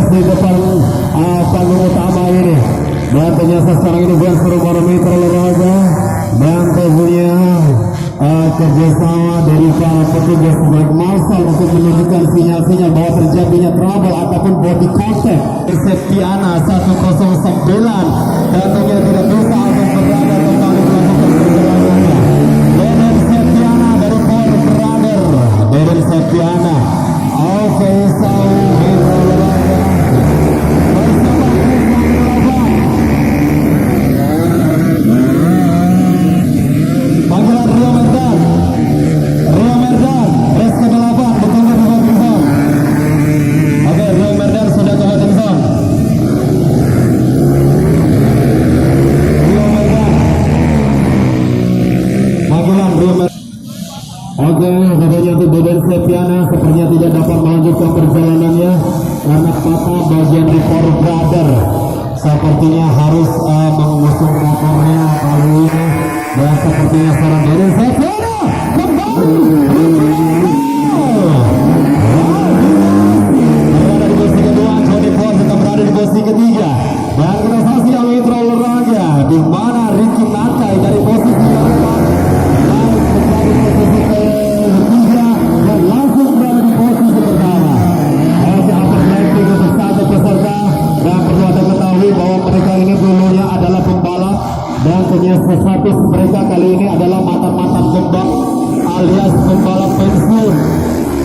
di depan panggung utama ini. Dan ternyata sekarang ini bukan seluruh mitra olahraga dan tentunya kerjasama dari para petugas sebagai massal untuk menunjukkan sinyal-sinyal bahwa terjadinya trouble ataupun body contact. Septiana 109 tentunya tidak bisa untuk berada kembali melakukan perjalanannya. Deden Septiana dari Power Brother. Deden Septiana. Oke, mitra olahraga bersama panggilan Rio Merdan, res ke-8, betul-betul di voting zone. Oke, Rio Merdan sudah ke voting zone. Rio Merdan, panggilan Rio Merdan. Oke, katanya untuk Deden Septiana sepertinya tidak dapat melanjutkan perjalanannya karena patah bagian di Power Brother. Sepertinya harus mengusung motornya kali ini. Dan sepertinya sekarang Deden Septiana kembali berada di posisi kedua. Johnny Paul tetap berada di posisi ketiga. Dan kita saksikan mitra olahraga di mana Ricky Nakai dari posisi yang keempat naik menjadi posisi ketiga dan langsung berada di posisi pertama. Masih upper ranking untuk satu peserta dan perlu Anda ketahui bahwa mereka ini dulunya adalah pembalap dan ternyata status mereka kali ini adalah mantan-mantan pembalap alias pembalap pensiun.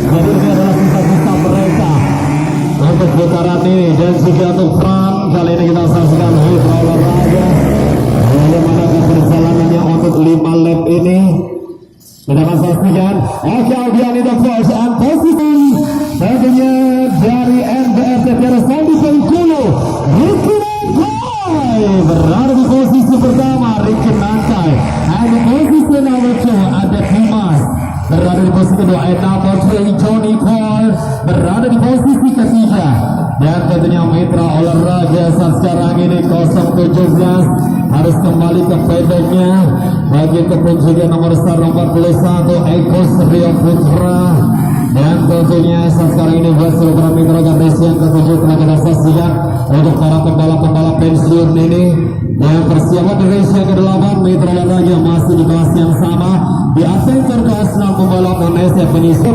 Jadi ini adalah sisa-sisa mereka untuk putaran ini. Dan juga untuk Fran kali ini kita saksikan mitra olahraga bagaimana perjalanannya untuk 5 lap ini. Kita akan saksikan. Oke, Albian in the first and position tentunya dari NBRT Teresandi Bengkulu Ricky Nankai berada di posisi pertama. Ricky Nankai and di posisi nomor 2 ada Dimas berada di posisi kedua. And number 3 Johnny Paul berada di posisi ketiga. Dan tentunya mitra olahraga saat sekarang ini 017 harus kembali ke pedoknya. Begitupun juga nomor start nomor 41 Eko Rio Putra. Dan tentunya saat sekarang ini buat seluruh para mitra race yang ke-7 telah kita saksikan untuk para pembalap-pembalap pensiun ini. Dan persiapan di race yang ke-8 mitra olahraga masih di kelas yang sama di Adventure kelas 6 pembalap Indonesia penyisian